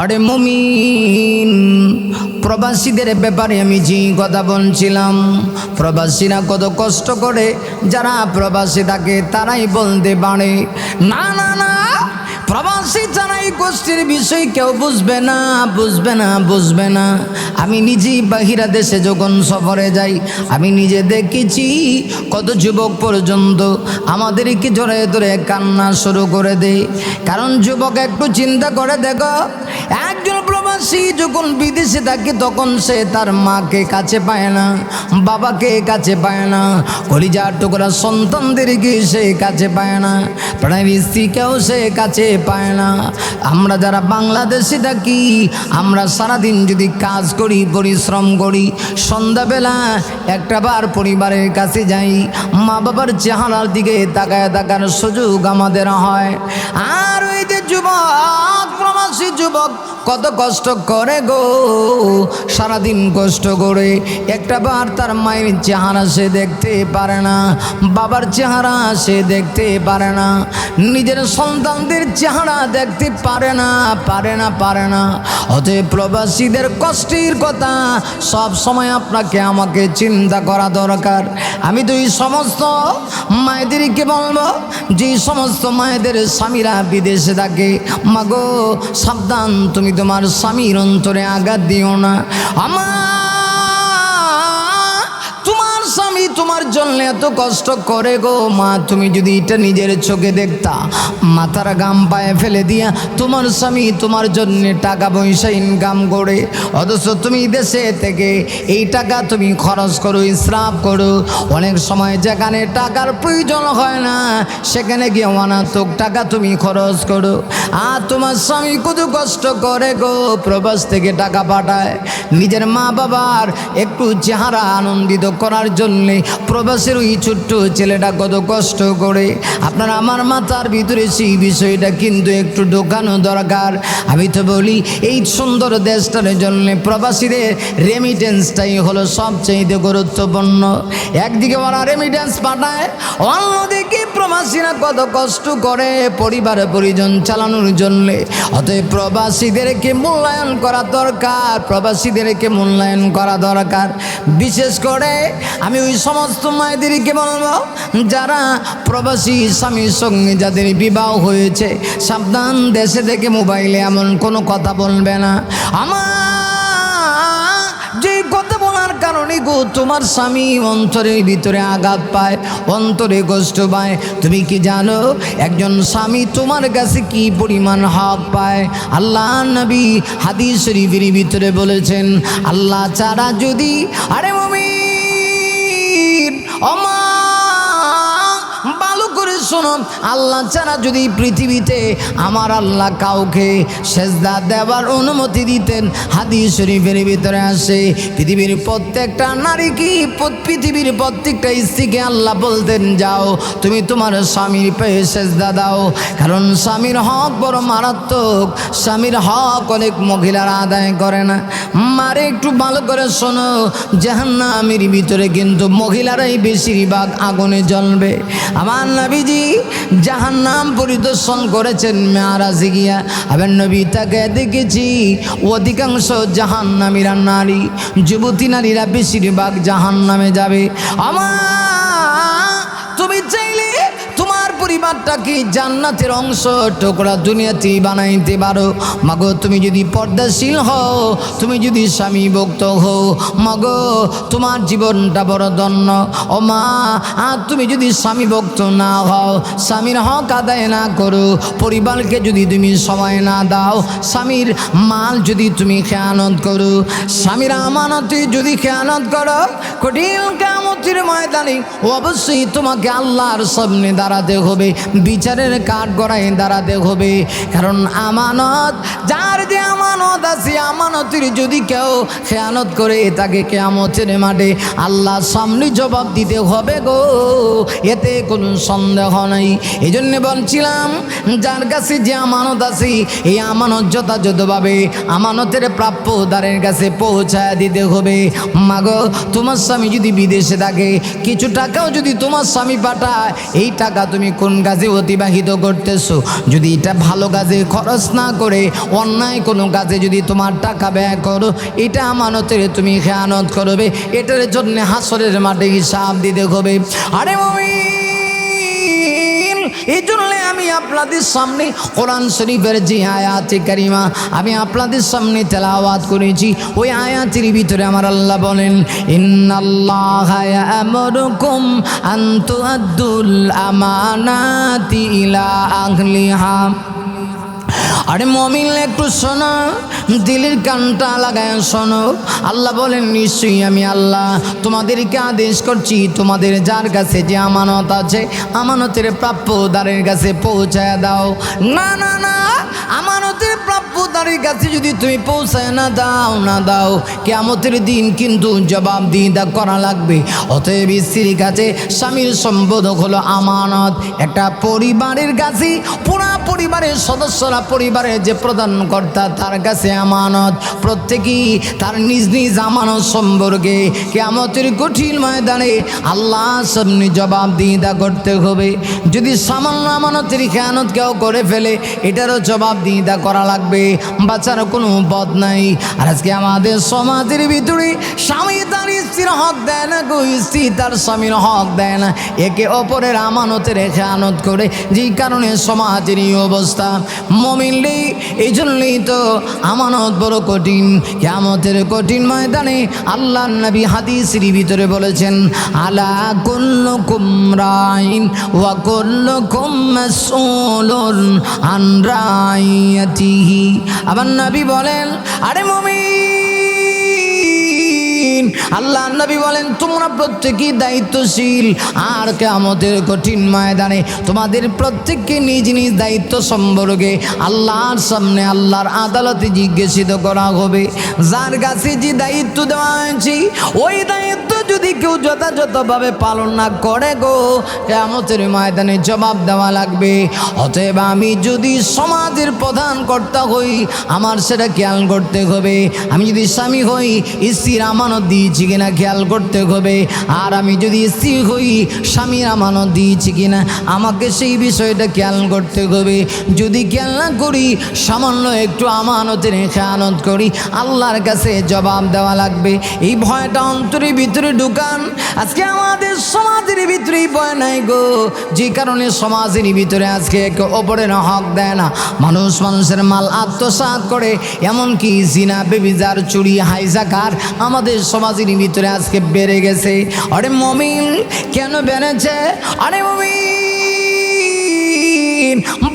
আরে মুমিন, প্রবাসীদের ব্যাপারে আমি যে কথা বলছিলাম, প্রবাসীরা কত কষ্ট করে, যারা প্রবাসী থাকে তারাই বলতে পারে। না না না, প্রবাসী ছাড়া এই কষ্টের বিষয় কেউ বুঝবে না, বুঝবে না, বুঝবে না। আমি নিজেই বাহিরা দেশে যখন সফরে যাই, আমি নিজে দেখেছি কত যুবক পর্যন্ত আমাদেরকে ধরে ধরে কান্না শুরু করে দেয়। কারণ যুবক একটু চিন্তা করে দেখো, একজন প্রবাসী যখন বিদেশে থাকে তখন সে তার মাকে কাছে পায় না, বাবাকে কাছে পায় না, কলিজার টুকরা সন্তানদেরকে সে কাছে পায় না, প্রাণের স্ত্রীকেও সে কাছে পায় না। আমরা যারা বাংলাদেশে থাকি, আমরা সারাদিন যদি কাজ করি, পরিশ্রম করি, সন্ধ্যাবেলা একটাবার পরিবারের কাছে যাই, মা বাবার চেহারার দিকে তাকায় তাকার সুযোগ আমাদের হয়। আর ওই যে যুবক, প্রবাসী যুবক কত কষ্ট করে গো, সারাদিন কষ্ট করে একটাবার তার মায়ের চেহারা সে দেখতে পারে না, বাবার চেহারা সে দেখতে পারে না, নিজের সন্তানদের চেহারা দেখতে পারে না, পারে না, পারে না। অতএব প্রবাসীদের কষ্টের কথা সব সময় আপনাকে আমাকে চিন্তা করা দরকার। আমি তো এই সমস্ত মায়েদেরকে বলবো, যে সমস্ত মায়েদের স্বামীরা বিদেশে থাকে, মাগো সাবধান, তুমি তোমার স্বামীর অন্তরে আঘাত দিও না। তোমার স্বামী তোমার জন্য এত কষ্ট করে গো মা, তুমি যদি এটা নিজের চোখে দেখতা, মাথার গাম পায়ে ফেলে দিয়া তোমার স্বামী তোমার জন্য টাকা পয়সা ইনকাম করে, অথচ তুমি দেশে থেকে এই টাকা তুমি খরচ করো, ইসরাফ করো। অনেক সময় যেখানে টাকার প্রয়োজন হয় না সেখানে গিয়ে অনাত্মক টাকা তুমি খরচ করো। আর তোমার স্বামী কত কষ্ট করে গো, প্রবাস থেকে টাকা পাঠায় নিজের মা বাবার একটু চেহারা আনন্দিত করার জন্যে। প্রবাসের ওই ছোট্ট ছেলেটা কত কষ্ট করে, আপনার আমার মাথার ভিতরে সেই বিষয়টা কিন্তু একটু ঢোকানো দরকার। আমি তো বলি এই সুন্দর দেশটার জন্য প্রবাসীদের রেমিটেন্সটাই হলো সবচেয়ে গুরুত্বপূর্ণ। একদিকে ওরা রেমিটেন্স পাঠায়, অন্যদিকে প্রবাসীরা কত কষ্ট করে পরিবার পরিজন চালানোর জন্য। অতএব প্রবাসীদেরকে মূল্যায়ন করা দরকার, প্রবাসীদেরকে মূল্যায়ন করা দরকার। বিশেষ করে আমি ওই সমস্ত মায়েদেরকে বলবো যারা প্রবাসী স্বামীর সঙ্গে যাদের বিবাহ হয়েছে, সাবধান, দেশে থেকে মোবাইলে এমন কোনো কথা বলবে না। আমার যে কথা বলার কারণে গো তোমার স্বামী অন্তরের ভিতরে আঘাত পায়, অন্তরে কষ্ট পায়। তুমি কি জানো একজন স্বামী তোমার কাছে কি পরিমাণ হক পায়? আল্লাহ নবী হাদিস শরীফের ভিতরে বলেছেন, আল্লাহ ছাড়া যদি, আরে মুমিন ওমা ভালো করে শোনো, আল্লাহ ছাড়া যদি পৃথিবীতে আমার আল্লাহ কাউকে সেজদা দেওয়ার অনুমতি দিতেন, হাদিস শরীফের ভিতরে আসে পৃথিবীর প্রত্যেকটা নারী কি, পৃথিবীর প্রত্যেকটা স্ত্রীকে আল্লাহ বলতেন যাও তুমি তোমার স্বামীর পেয়ে সেজদা দাও। কারণ স্বামীর হক বড় মারাত্মক, স্বামীর হক অনেক মহিলারা আদায় করে না। মারে একটু ভালো করে শোনো, জাহান্নামের ভিতরে কিন্তু মহিলারাই বেশিরভাগ আগুনে জ্বলবে। আমার নবীজি জাহান্নাম পরিদর্শন করেছেন মেরাজে গিয়া, আবার নবী তাকে দেখেছি অধিকাংশ জাহান্নামীরা নারী, যুবতী নারীরা বেশিরভাগ জাহান্নামে যাবে। তুমি চাইলে তোমার পরিবারটাকে জান্নাতের অংশ টুকরা দুনিয়াতে বানাইতে পারো। মাগো তুমি যদি পর্দাশীল হও, তুমি যদি স্বামী ভক্ত হও, মাগো তোমার জীবনটা বড় ধন্য। ও মা, আর তুমি যদি স্বামী ভক্ত না হও, স্বামীর হক আদায় না করো, পরিবারকে যদি তুমি সময় না দাও, স্বামীর মাল যদি তুমি খেয়ানত করো, স্বামীর আমানতে যদি খেয়ানত করো, কঠিন কিয়ামতের ময়দানে অবশ্যই তোমাকে আল্লাহর সামনে দাঁড়াতে হবে, বিচারের কাঠগড়ায় দাঁড়াতে হবে। কারণ আমানত, যার যে আমানত আছে, আমানত আমানতের যদি কেউ খেয়ানত করে তাকে কিয়ামতের মাঠে আল্লাহর সামনে জবাব দিতে হবে গো, এতে কোনো সন্দেহ নাই। এই জন্য বলছিলাম যার কাছে যে আমানত আছে এই আমানত যথাযথভাবে আমানতের প্রাপ্যদারের কাছে পৌঁছায় দিতে হবে। মাগো তোমার স্বামী যদি বিদেশে থাকে, কিছু টাকাও যদি তোমার স্বামী পাঠায়, এই টাকা তুমি কোন কাজে অতিবাহিত করতেছো? যদি এটা ভালো কাজে খরচ না করে অন্যায় কোনো কাজে যদি তোমার টাকা ব্যয় করো, এটা আমানতের তুমি খেয়ানত করবে, এটার জন্য হাসরের মাঠে হিসাব দিতে হবে। আরে মুমিন, এই জন্য আমি আপনাদের সামনে কোরআন শরীফের যে আয়াতে কারিমা আমি আপনাদের সামনে তেলাওয়াত করেছি, ওই আয়াতের ভিতরে আমার আল্লাহ বলেন, ইন্নাল্লাহা ইয়া'মুরুকুম আন তুআদ্দুল আমানাতি ইলা আহলিহা। আরে মুমিন একটু শোনো, দিলের কানটা লাগায় শোনো। আল্লাহ বলেন, নিশ্চয়ই আমি আল্লাহ তোমাদেরকে আদেশ করছি, তোমাদের যার কাছে যে আমানত আছে আমানতের প্রাপ্যদারের কাছে পৌঁছায় দাও। না না না, আমানতের প্রাপ্যদারের কাছে যদি তুমি পৌঁছায় না দাও কিয়ামতের দিন কিন্তু জবাবদিহিতা করা লাগবে। অতএব স্ত্রীর কাছে স্বামীর সম্বোধক হলো আমানত। একটা পরিবারের কাছে পুরা পরিবারের সদস্যরা, পরিবারের যে প্রধান কর্তা তার কাছে আমানত। প্রত্যেকেই তার নিজ নিজ আমানত সম্পর্কে কিয়ামতের কঠিন ময়দানে আল্লাহর সামনে জবাবদিহিতা করতে হবে। যদি সামান্য আমানতের খেয়ানত কেউ করে ফেলে, এটারও জবাবদিহিতা করা লাগবে, বাঁচার কোনো পথ নাই। আর আজকে আমাদের সমাজের ভিতরে স্বামী তার স্ত্রীর হক দেয় না গো, স্ত্রী তার স্বামীর হক দেয় না, একে অপরের আমানতের খেয়ানত করে, যেই কারণে সমাজের এই অবস্থা। মুমিনরে এই জন্যই তো আমানত বড় কঠিন। কিয়ামতের কঠিন ময়দানে আল্লাহর নবী হাদিসের ভিতরে বলেছেন, আলা কুল্লুকুম রাইন ওয়া কুল্লুকুম মাসউলুন আন রাইয়াতিহি। আমার নবী বলেন, আরে মুমিন, আল্লাহর নবী বলেন, তোমরা প্রত্যেকেই দায়িত্বশীল। আর কিয়ামতের কঠিন ময়দানে তোমাদের প্রত্যেককে নিজ নিজ দায়িত্ব সম্পর্কে আল্লাহর সামনে আল্লাহর আদালতে জিজ্ঞাসিত করা হবে। যার কাছে যে দায়িত্ব দেওয়া হয়েছে ওই দায়িত্ব যদি কেউ যথাযথভাবে পালন না করে গো, কিয়ামতের ময়দানে জবাব দেওয়া লাগবে। অতএব আমি যদি সমাজের প্রধান কর্তা হই, আমার সেটা খেয়াল করতে হবে। আমি যদি স্বামী হই, স্ত্রীর আমানত দিয়েছি কিনা খেয়াল করতে হবে। আর আমি যদি স্ত্রী হই, স্বামীর আমানত দিয়েছি কিনা আমাকে সেই বিষয়টা খেয়াল করতে হবে। যদি খেয়াল না করি, সামান্য একটু আমানতের খেয়ানত করি, আল্লাহর কাছে জবাব দেওয়া লাগবে। এই ভয়টা অন্তরের ভিতরে ঢুকান। আজকে আমাদের সমাজের ভিতরে ভয় নাই গো, যে কারণে সমাজের ভিতরে আজকে একে অপরের হক দেয় না। মানুষ মানুষের মাল আত্মসাৎ করে, এমনকি জিনা, বেবিচার, চুরি, হাইজাকার আমাদের সমাজের ভিতরে আজকে বেড়ে গেছে। আরে মুমিন, কেন বেড়েছে? আরে মুমিন,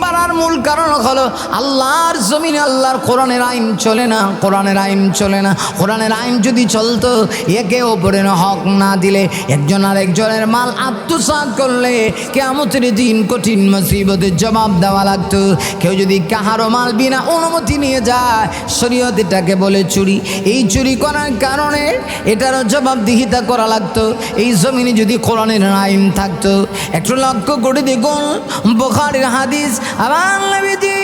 বাড়ার মূল কারণ হলো আল্লাহর জমিনে আল্লাহর কোরআনের আইন চলে না, কোরআনের আইন চলে না। কোরআনের আইন যদি চলতো, একে অপরের হক না দিলে, একজন আর একজনের মাল আত্মসাৎ করলে কিয়ামতের দিন কঠিন মুসিবতের জবাব দেওয়া লাগতো। কেউ যদি কাহারও মাল বিনা অনুমতি নিয়ে যায়, শরীয়ত এটাকে বলে চুরি। এই চুরি করার কারণে এটারও জবাবদিহিতা করা লাগতো। এই জমিনে যদি কোরআনের আইন থাকতো, একটু লক্ষ্য করে দেখুন বুখারীর হাদিস, আমার নবীজি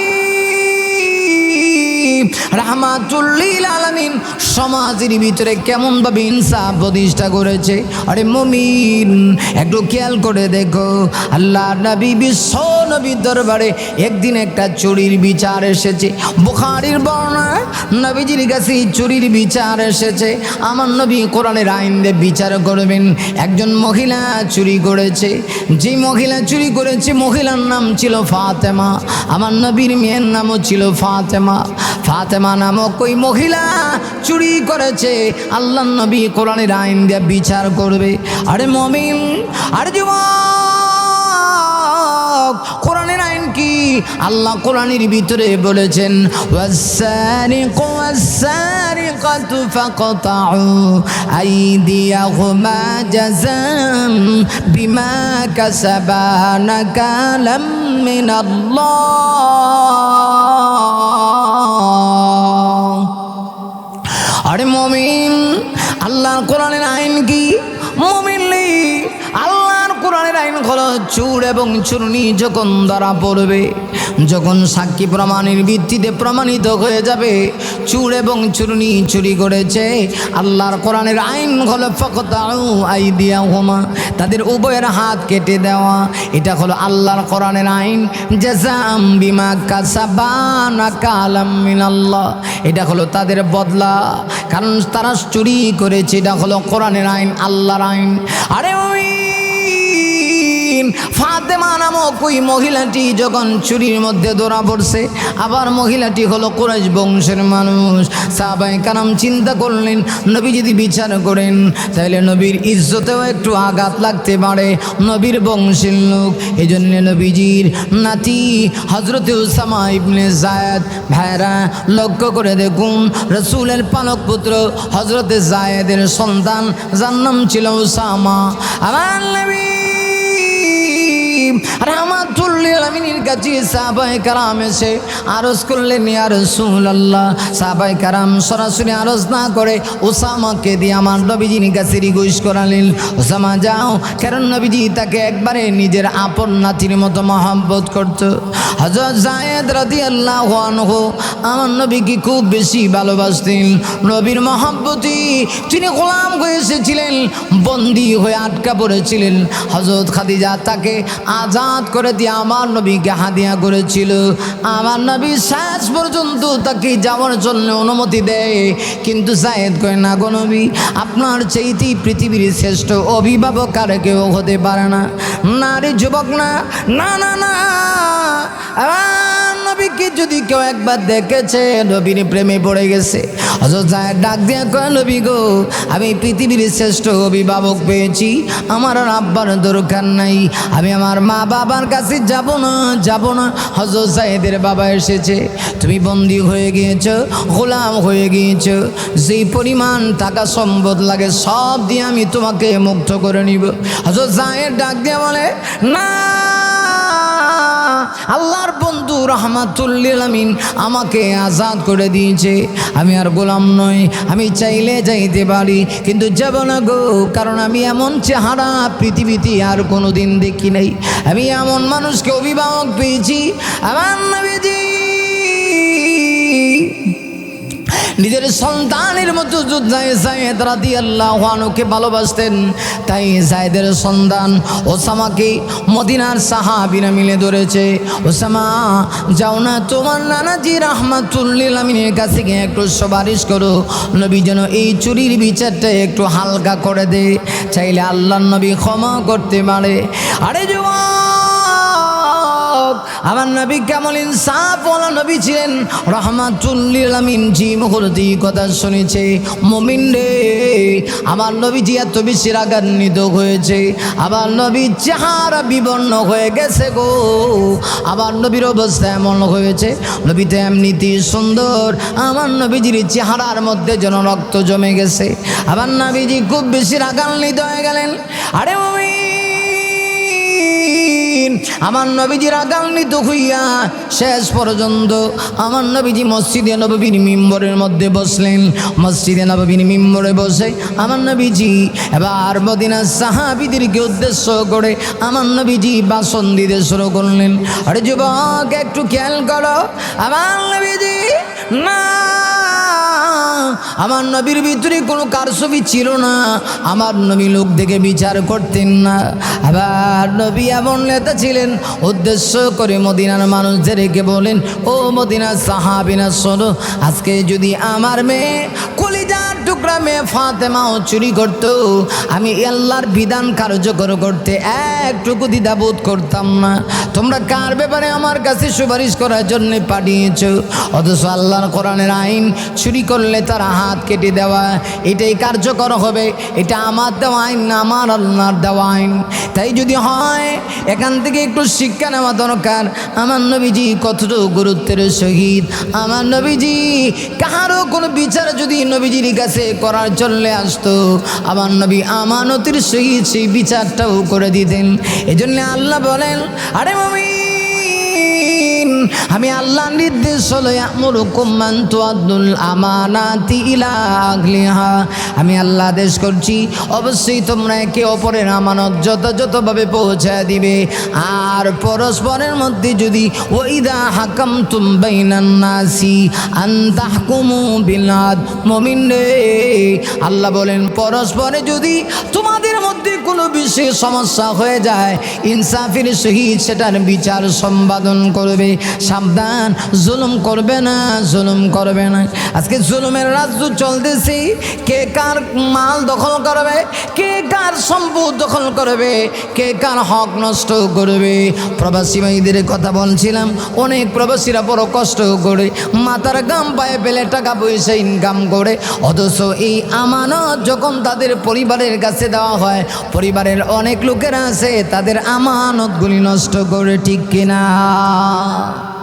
রাহমাতুল লিল আলামিন সমাজের ভিতরে কেমন ভাবে ইনসাফ প্রতিষ্ঠা করেছে। আরে মুমিন, একটু খেয়াল করে দেখো, আল্লাহর নবী বিশ্ব নবীর দরবারে একদিন একটা চুরির বিচার এসেছে। বুখারীর বর্ণনা, নবীজির কাছে চুরির বিচার এসেছে। আমার নবী কোরআনের আইন দিয়ে বিচার করবেন। একজন মহিলা চুরি করেছে। যে মহিলা চুরি করেছে, মহিলার নাম ছিল ফাতেমা। আমার নবীর মেয়ের নামও ছিল ফাতেমা। ফাতেমা নামক ওই মহিলা চুরি করেছে। আল্লাহর নবী কোরআনের আইন দিয়ে বিচার করবে। আরে মুমিন, আরে যুবক, কোরআনের আইন কি? আল্লাহ কোরআনের ভিতরে বলেছেন, ওয়াস-সারিকু ওয়াস-সারিকাতু ফাকতাউ আইদিয়াহুমা জাযাম বিমা কাসাবা নাকালাম মিনাল্লাহ। আরে মুমিন, আল্লাহর কোরআনের আইন কি? মুমিন আল্লাহর কোরআনের আইন হলো চুর এবং চূর্ণি যখন ধরা পড়বে, যখন সাক্ষী প্রমাণের ভিত্তিতে প্রমাণিত হয়ে যাবে চুর এবং চূর্ণি চুরি করেছে, আল্লাহর কোরআনের আইন হলো ফাকতাউ আইদিয়াহুমা, তাদের উভয়ের হাত কেটে দেওয়া। এটা হলো আল্লাহর কোরআনের আইন। জাযাম বিমা কাসাবা নাকালাম মিনাল্লাহ, এটা হলো তাদের বদলা, কারণ তারা চুরি করেছে। এটা হলো কোরআনের আইন, আল্লাহর আইন। আরে ফাতেমা নামক ওই মহিলাটি যখন চুরির মধ্যে ধরা পড়ছে, আবার মহিলাটি হলো কুরাইশ বংশের মানুষ। সাহাবায়ে কারাম চিন্তা করলেন, নবী যদি বিচার করেন তাহলে নবীর ইজ্জতেও একটু আঘাত লাগতে পারে, নবীর বংশের লোক। এই জন্য নবীজির নাতি হজরতে উসামা ইবনে জায়েদ, ভাইরা লক্ষ্য করে দেখুন, রসুলের পালক পুত্র হজরতে জায়েদের সন্তান, যার নাম ছিল উসামা। আমার নবী রাহমাতুল্লিল আলামিনের কাছে সাহাবায়ে কারাম এসে আরজ করলেন, ইয়া রাসূলুল্লাহ। সাহাবায়ে কারাম সরাসরি আরজ না করে উসামাকে দিয়ে আমার নবীজির কাছে রিকোয়েস্ট করালেন, উসামা যাও, কারণ নবীজি তাকে একবারে নিজের আপন নাতির মতো মহব্বত করত। হযরত যায়েদ রাদিয়াল্লাহু আনহু আমার নবীকে খুব বেশি ভালোবাসতেন। নবীর মহব্বতে তিনি গোলাম হয়ে এসেছিলেন, বন্দী হয়ে আটকা পড়েছিলেন। হযরত খাদিজা তাকে আজাদ করে দিয়ে আমার নবীকে হাদিয়া করেছিল। আমার নবী শেষ পর্যন্ত তাকে যাওয়ার জন্য অনুমতি দেয়, কিন্তু যায়েদ কয়, না গো নবী, আপনার চাইতেই পৃথিবীর শ্রেষ্ঠ অভিভাবক আর কেউ হতে পারে না। নারী যুবক না, না না না, আমার নবীকে যদি কেউ একবার দেখেছে নবীর প্রেমে পড়ে গেছে। হযরত যায়েদ ডাক দিয়ে কয়, নবী গো, আমি পৃথিবীর শ্রেষ্ঠ অভিভাবক পেয়েছি, আমার আর আব্বার দরকার নাই, আমি আমার মা বাবার কাছে যাব না, যাব না। হযরত যায়েদের বাবা এসেছে, তুমি বন্দী হয়ে গিয়েছো, গোলাম হয়ে গিয়েছো, যেই পরিমাণ টাকা সম্পদ লাগে সব দিয়ে আমি তোমাকে মুক্ত করে নিব। হযরত যায়েদ ডাক দিয়ে বলে, না, আল্লাহর বন্ধু রাহমাতুল্লিল আলামিন আমাকে আজাদ করে দিয়েছে, আমি আর গোলাম নই, আমি চাইলে যাইতে পারি, কিন্তু যাব না গো, কারণ আমি এমন চেহারা পৃথিবীতে আর কোনোদিন দেখি নাই। আমি এমন মানুষকে অভিভাবক পেয়েছি। আমার নবীজি নিজের সন্তানের মতো যায়েদ রাদিয়াল্লাহু আনহুকে ভালোবাসতেন। তাই যায়েদের সন্তান ওসামাকে মদিনার সাহাবীরা মিলে ধরেছে, ওসামা যাও না, তোমার নানাজি রাহমাতুল্লিল আলামিনের কাছে গিয়ে একটু সুপারিশ করো, নবী যেন এই চুরির বিচারটা একটু হালকা করে দে, চাইলে আল্লাহর নবী ক্ষমা করতে পারে। আরে আমার নবী কেমন ইনসাফওয়ালা নবী ছিলেন, রাহমাতুল্লিল আলামিন জি মুহূর্তে কথা শুনেছে, মুমিন রে, আমার নবীজি এত বেশি রাগান্বিত হয়েছে, আমার নবীর চেহারা বিবর্ণ হয়ে গেছে গো। আমার নবীর অবস্থা এমন হয়েছে, নবী তো এমনিতেই সুন্দর, আমার নবীজির চেহারার মধ্যে যেন রক্ত জমে গেছে। আমার নবীজি খুব বেশি রাগান্বিত হয়ে গেলেন। আরে আমার নবীজি রাগান্বিত হইয়া শেষ পর্যন্ত আমার নবীজি মসজিদে নববীর মিম্বরের মধ্যে বসলেন। মসজিদে নববীর মিম্বরে বসে আমার নবীজি এবার মদিনার সাহাবীদেরকে উদ্দেশ্য করে আমার নবীজি ভাষণ দিতে শুরু করলেন। আরে যুবক, একটু খেয়াল করো, আমার নবীজি না, আমার নবীর ভিতরে কোনো কারসবি ছিল না, আমার নবী লোক দেখে বিচার করতেন না। আবার নবী এমন নেতা ছিলেন, উদ্দেশ্য করে মদিনার মানুষদেরকে বলেন, ও মদিনার সাহাবীরা শোনো, আজকে যদি আমার মেয়ে কলিজার টুকরা মেয়ে ফাতেমাও চুরি করত, আমি আল্লাহর বিধান কার্যকর করতে একটুকু দ্বিধাবোধ করতাম না। তোমরা কার ব্যাপারে আমার কাছে সুপারিশ করার জন্য পাঠিয়েছ? অথচ আল্লাহর কোরআনের আইন চুরি করলে তারা হাত কেটে দেওয়া, এটাই কার্যকর হবে। এটা আমার দেওয়া আইন না, আমার আল্লাহর দেওয়া আইন। তাই যদি হয় এখান থেকে একটু শিক্ষা নেওয়া দরকার। আমার নবীজি কতটুকু গুরুত্বের সহিত, আমার নবীজি কাহারও কোনো বিচার যদি নবীজির কাছে করার চলে আসতো, আমার নবী আমানতের সহিত সেই বিচারটাও করে দিতেন। এজন্য আল্লাহ বলেন, আরে মুমিন, আমি আল্লাহর নির্দেশ হলো ইয়ামুরুকুম আন তুআদ্দুল আমানাতি ইলা আহলিহা, আমি আল্লাহ আদেশ করছি অবশ্যই তোমরা একে অপরের আমানত যথাযথভাবে পৌঁছায় দিবে। আর পরস্পরের মধ্যে যদি ওয়াইদা হাকামতুম বাইনান নাসি আন তাহকুমু বিল আদল, মুমিন রে আল্লাহ বলেন পরস্পরে যদি তোমাদের মধ্যে কোনো বিশেষ সমস্যা হয়ে যায় ইনসাফের সহিত সেটার বিচার সম্পাদন করবে। সাবধান, জুলুম করবে না, জুলুম করবে না। আজকে জুলুমের রাজ্য চলতেছে, কে কার মাল দখল করবে, কে কার সম্পদ দখল করবে, কে কার হক নষ্ট করবে। প্রবাসী ভাইদের কথা বলছিলাম, অনেক প্রবাসীরা বড় কষ্ট করে মাথার গাম পায়ে পেলে টাকা পয়সা ইনকাম করে, অথচ এই আমানত যখন তাদের পরিবারের কাছে দেওয়া হয়, পরিবারের অনেক লোকেরা আছে তাদের আমানতগুলি নষ্ট করে, ঠিক কিনা?